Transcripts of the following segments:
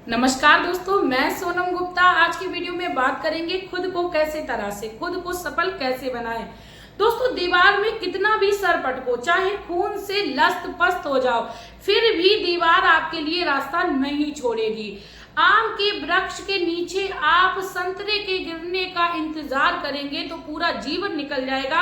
नमस्कार दोस्तों, मैं सोनम गुप्ता। आज की वीडियो में बात करेंगे खुद को कैसे तराशे, खुद को सफल कैसे बनाएं। दोस्तों, दीवार में कितना भी सर पटको, चाहे खून से लस्त पस्त हो जाओ, फिर भी दीवार आपके लिए रास्ता नहीं छोड़ेगी। आम के वृक्ष के नीचे आप संतरे के गिरने का इंतजार करेंगे तो पूरा जीवन निकल जाएगा।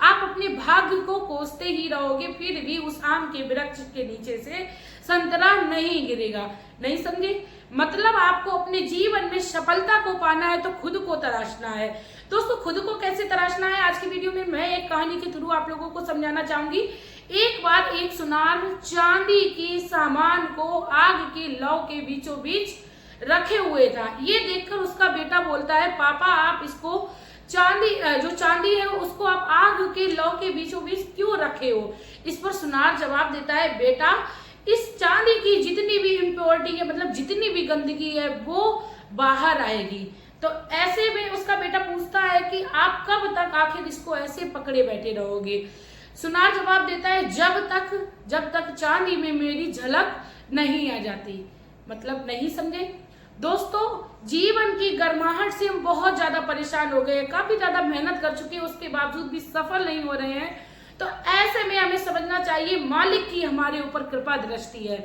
आप अपने भाग्य को कोसते ही रहोगे, फिर भी उस आम के वृक्ष के नीचे से संतरा नहीं गिरेगा। नहीं समझे? मतलब आपको अपने जीवन में सफलता को पाना है तो खुद को तराशना है। दोस्तों, खुद को कैसे तराशना है, आज की वीडियो में मैं एक कहानी के थ्रू आप लोगों को समझाना चाहूंगी। एक बार एक सुनार चांदी के सामान को आग के लौ के बीचों बीच रखे हुए था। ये देखकर उसका बेटा बोलता है, पापा आप इसको जो चांदी है उसको आप आग के लौ के बीचों बीच क्यों रखे हो। इस पर सुनार जवाब देता है, बेटा इस चांदी की जितनी भी इम्प्योरिटी है, मतलब जितनी भी गंदगी है, वो बाहर आएगी। तो ऐसे में उसका बेटा पूछता है कि आप कब तक आखिर इसको ऐसे पकड़े बैठे रहोगे। सुनार जवाब देता है, जब तक चांदी में मेरी झलक नहीं आ जाती। मतलब नहीं समझे? दोस्तों, जीवन की गर्माहट से हम बहुत ज्यादा परेशान हो गए, काफी ज्यादा मेहनत कर चुके हैं, उसके बावजूद भी सफल नहीं हो रहे हैं। तो ऐसे में हमें समझना चाहिए मालिक की हमारे ऊपर कृपा दृष्टि है।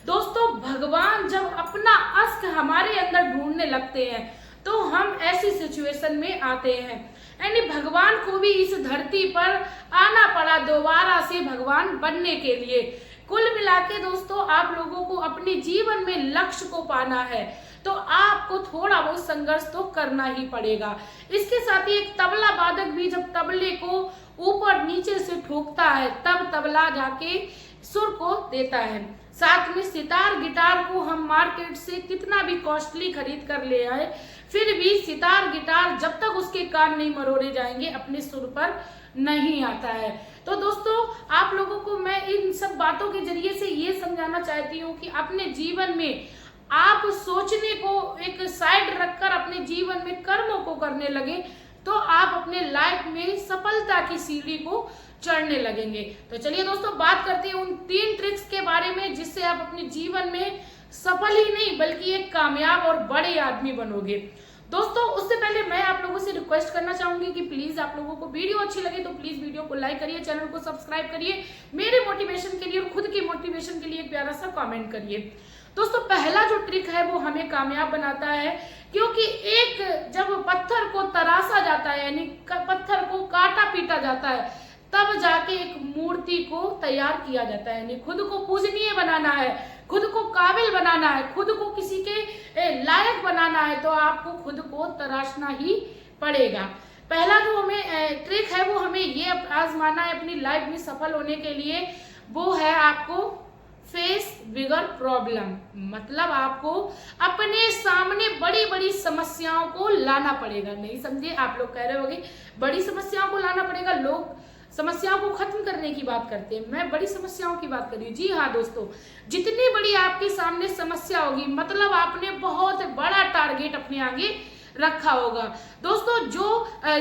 दोस्तों, भगवान जब अपना अस्क हमारे अंदर ढूंढने लगते हैं तो हम ऐसी सिचुएशन में आते हैं। यानी भगवान को भी इस धरती पर आना पड़ा दोबारा से भगवान बनने के लिए। कुल मिला के दोस्तों, आप लोगों को अपने जीवन में लक्ष्य को पाना है तो आपको थोड़ा बहुत संघर्ष तो करना ही पड़ेगा। इसके साथ ही एक तबला वादक भी जब तबले को ऊपर नीचे से ठोकता है तब तबला जाके सुर को देता है। साथ में सितार गिटार को हम मार्केट से कितना भी कॉस्टली खरीद कर ले आए, फिर भी सितार गिटार जब तक उसके कान नहीं मरोड़े जाएंगे अपने सुर पर नहीं आता है। तो दोस्तों, आप लोगों को मैं इन सब बातों के जरिए से ये समझाना चाहती हूँ कि अपने जीवन में आप सोचने को एक साइड रखकर अपने जीवन में कर्मों को करने लगे तो आप अपने लाइफ में सफलता की सीढ़ी को चढ़ने लगेंगे। तो चलिए दोस्तों, बात करते हैं उन 3 ट्रिक्स के बारे में जिससे आप अपने जीवन में सफल ही नहीं बल्कि एक कामयाब और बड़े आदमी बनोगे। दोस्तों, उससे पहले मैं आप लोगों से रिक्वेस्ट करना चाहूंगी कि प्लीज आप लोगों को वीडियो अच्छी लगे तो प्लीज वीडियो को लाइक करिए, चैनल को सब्सक्राइब करिए, मेरे मोटिवेशन के लिए और खुद की मोटिवेशन के लिए एक प्यारा सा कमेंट करिए। दोस्तों, पहला जो ट्रिक है वो हमें कामयाब बनाता है, क्योंकि एक जब पत्थर को तराशा जाता है यानी पत्थर को काटा पीटा जाता है तब जाके एक मूर्ति को तैयार किया जाता है। यानी खुद को पूजनीय बनाना है, खुद को काबिल बनाना है, खुद को किसी के लायक बनाना है तो आपको खुद को तराशना ही पड़ेगा। पहला जो हमें ट्रिक है वो हमें ये आजमाना है अपनी लाइफ में सफल होने के लिए, वो है आपको फेस बिगर प्रॉब्लम। मतलब आपको अपने सामने बड़ी बड़ी समस्याओं को लाना पड़ेगा। नहीं समझे? आप लोग कह रहे होंगे बड़ी समस्याओं को लाना पड़ेगा, लोग समस्याओं को खत्म करने की बात करते हैं, मैं बड़ी समस्याओं की बात कर रही हूँ। जी हाँ दोस्तों, जितनी बड़ी आपके सामने समस्या होगी मतलब आपने बहुत बड़ा टारगेट अपने आगे रखा होगा। दोस्तों,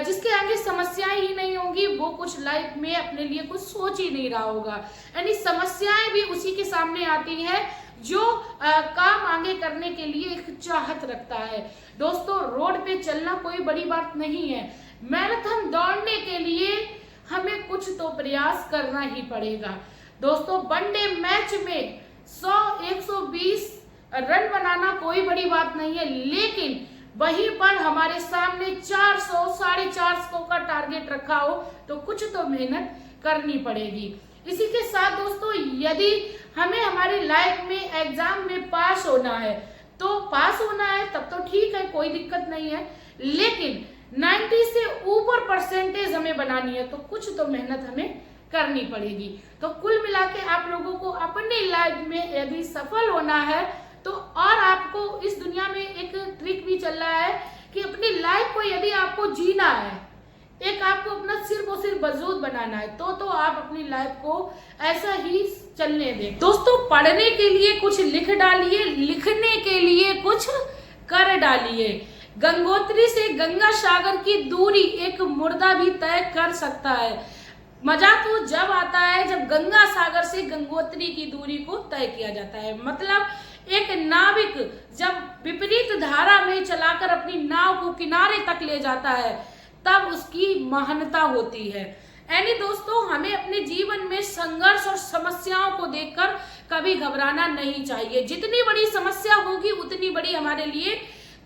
जिसके आगे समस्याएं ही नहीं होंगी वो कुछ लाइफ में अपने लिए कुछ सोच ही नहीं रहा होगा। यानी समस्याएं भी उसी के सामने आती है जो काम आगे करने के लिए एक चाहत रखता है। दोस्तों, रोड पे चलना कोई बड़ी बात नहीं है, मैराथन दौड़ने के लिए हमें कुछ तो प्रयास करना ही पड़ेगा। दोस्तों, वनडे मैच में 100-120 रन बनाना कोई बड़ी बात नहीं है, लेकिन वहीं पर हमारे सामने 400-450 का टारगेट रखा हो तो कुछ तो मेहनत करनी पड़ेगी। इसी के साथ दोस्तों, यदि हमें हमारी लाइफ में एग्जाम में पास होना है तो पास होना है तब तो ठीक है, कोई दिक्कत नहीं है, लेकिन 90 से ऊपर परसेंटेज हमें बनानी है तो कुछ तो मेहनत हमें करनी पड़ेगी। तो कुल मिला के आप लोगों को अपनी लाइफ में यदि सफल होना है तो, और आपको इस दुनिया में एक ट्रिक भी चल रहा है कि अपनी लाइफ को यदि आपको जीना है, एक आपको अपना सिर को सिर मजबूत बनाना है तो आप अपनी लाइफ को ऐसा ही चलने दें। दोस्तों, पढ़ने के लिए कुछ लिख डालिए, लिखने के लिए कुछ कर डालिए। गंगोत्री से गंगा सागर की दूरी एक मुर्दा भी तय कर सकता है। मजा तो जब आता है जब गंगा सागर से गंगोत्री की दूरी को तय किया जाता है। मतलब एक नाविक जब विपरीत धारा में चलाकर अपनी नाव को किनारे तक ले जाता है तब उसकी महानता होती है। यानी दोस्तों, हमें अपने जीवन में संघर्ष और समस्याओं को देखकर कभी घबराना नहीं चाहिए। जितनी बड़ी समस्या होगी उतनी बड़ी हमारे लिए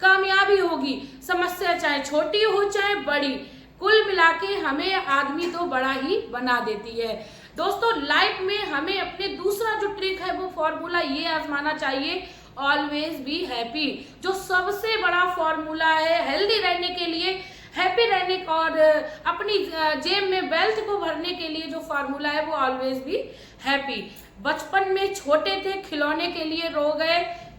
कामयाबी होगी। समस्या चाहे छोटी हो चाहे बड़ी, कुल मिला के हमें आदमी तो बड़ा ही बना देती है। दोस्तों, लाइफ में हमें अपने दूसरा जो ट्रिक है वो फॉर्मूला ये आजमाना चाहिए, ऑलवेज बी हैप्पी। जो सबसे बड़ा फॉर्मूला है हेल्दी रहने के लिए, हैप्पी रहने का और अपनी जेब में वेल्थ को भरने के लिए जो फॉर्मूला है वो ऑलवेज बी हैप्पी। बचपन में छोटे थे, खिलौने के लिए रो गए,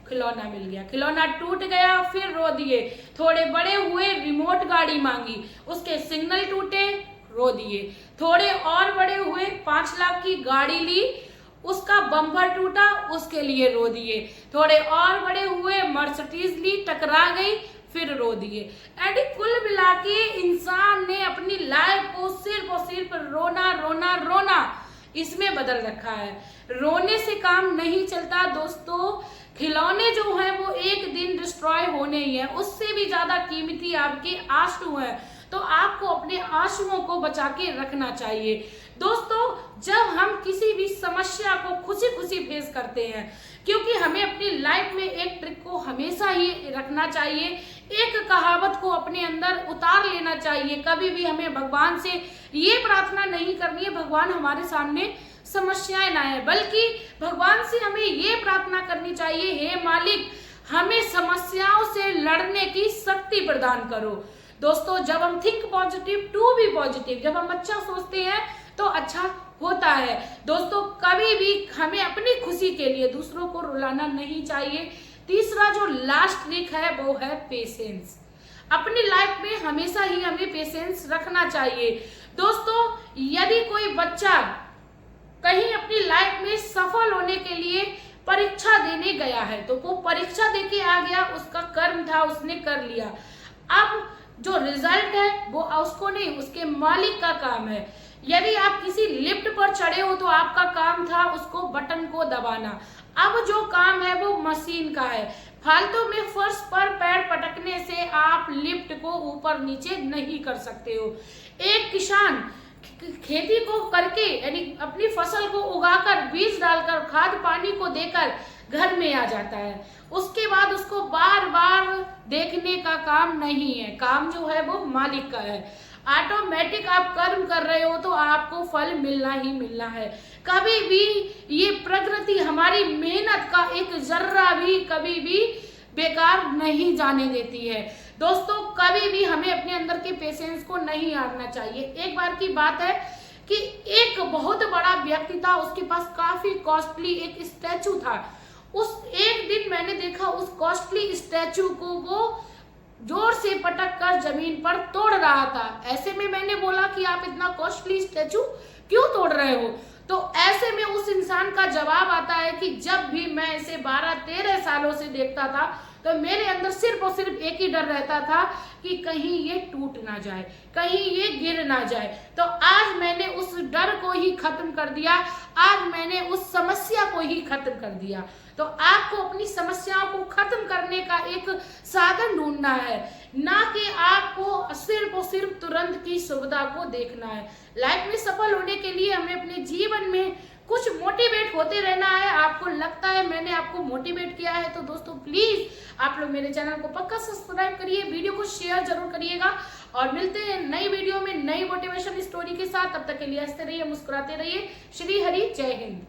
खिलौना मिल गया, खिलौना टूट गया, फिर रो दिए। थोड़े बड़े हुए, रिमोट गाड़ी मांगी, उसके सिग्नल टूटे, रो दिए। थोड़े और बड़े हुए, 5 लाख की गाड़ी ली, उसका बम्पर टूटा, उसके लिए रो दिए। थोड़े और बड़े हुए, मर्सिडीज ली, टकरा गई, फिर रो दिए। एंड कुल मिला के इंसान ने अपनी लाइफ को सिर्फ और सिर्फ रोना रोना रोना इसमें बदल रखा है। रोने से काम नहीं चलता दोस्तों। खिलौने जो हैं वो एक दिन डिस्ट्रॉय होने ही है, उससे भी ज्यादा कीमती आपके आंसू हैं, तो आपको अपने आंसुओं को बचा के रखना चाहिए। दोस्तों, जब हम किसी भी समस्या को खुशी खुशी फेस करते हैं, क्योंकि हमें अपनी लाइफ में एक ट्रिक को हमेशा ही रखना चाहिए, एक कहावत को अपने अंदर उतार लेना चाहिए। कभी भी हमें भगवान से ये प्रार्थना नहीं करनी है भगवान हमारे सामने समस्याएं ना आए, बल्कि भगवान से हमें ये प्रार्थना करनी चाहिए, हे मालिक हमें समस्याओं से लड़ने की शक्ति प्रदान करो। दोस्तों, जब हम think positive to be positive, जब हम अच्छा सोचते हैं तो अच्छा होता है। दोस्तों, कभी भी हमें अपनी खुशी के लिए दूसरों को रुलाना नहीं चाहिए। तीसरा जो लास्ट ट्रिक है वो है पेशेंस। अपनी लाइफ में हमेशा ही हमें पेशेंस रखना चाहिए। दोस्तों, यदि कोई बच्चा कहीं अपनी लाइफ में सफल होने के लिए परीक्षा देने गया है तो वो परीक्षा देके आ गया, उसका कर्म था, उसने कर लिया। अब जो रिजल्ट है वो उसको नहीं, उसके मालिक का काम है। यदि आप किसी लिफ्ट पर चढ़े हो तो आपका काम था उसको बटन को दबाना, अब जो काम है वो मशीन का है। फालतू में फर्श पर पैर पटकने से आप लिफ्ट को ऊपर नीचे नहीं कर सकते हो। एक किसान खेती को करके यानी अपनी फसल को उगाकर, बीज डालकर, खाद पानी को देकर घर में आ जाता है, उसके बाद उसको बार बार देखने का काम नहीं है, काम जो है वो मालिक का है। ऑटोमेटिक आप कर्म कर रहे हो तो आपको फल मिलना ही मिलना है। कभी भी ये प्रकृति हमारी मेहनत का एक जर्रा भी कभी भी बेकार नहीं जाने देती है। दोस्तों, कभी भी हमें अपने अंदर के पेशेंस को नहीं हारना चाहिए। एक बार की बात है कि एक बहुत बड़ा व्यक्ति था, उसके पास काफी कॉस्टली एक स्टैचू था। उस एक दिन मैंने देखा उस कॉस्टली स्टैचू को वो जोर से पटक कर जमीन पर तोड़ रहा था। ऐसे में मैंने बोला कि आप इतना कॉस्टली स्टैचू क्यों तोड़ रहे हो? तो ऐसे में उस इंसान का जवाब आता है कि जब भी मैं इसे 12-13 सालों से देखता था तो मेरे अंदर सिर्फ और सिर्फ एक ही डर रहता था कि कहीं ये टूट ना जाए, कहीं ये गिर ना जाए। तो आज मैंने उस डर को ही खत्म कर दिया, आज मैंने उस समस्या को ही खत्म कर दिया। तो आपको अपनी समस्याओं को खत्म करने का एक साधन ढूंढना है, ना कि आपको सिर्फ और सिर्फ तुरंत की सुविधा को देखना है। लाइफ में सफल होने के लिए हमें अपने जीवन में कुछ मोटिवेट होते रहना है। आपको लगता है मैंने आपको मोटिवेट किया है तो दोस्तों प्लीज आप लोग मेरे चैनल को पक्का सब्सक्राइब करिए, वीडियो को शेयर जरूर करिएगा और मिलते हैं नई वीडियो में नई मोटिवेशन स्टोरी के साथ। तब तक के लिए हंसते रहिए, मुस्कुराते रहिए। श्री हरि, जय हिंद।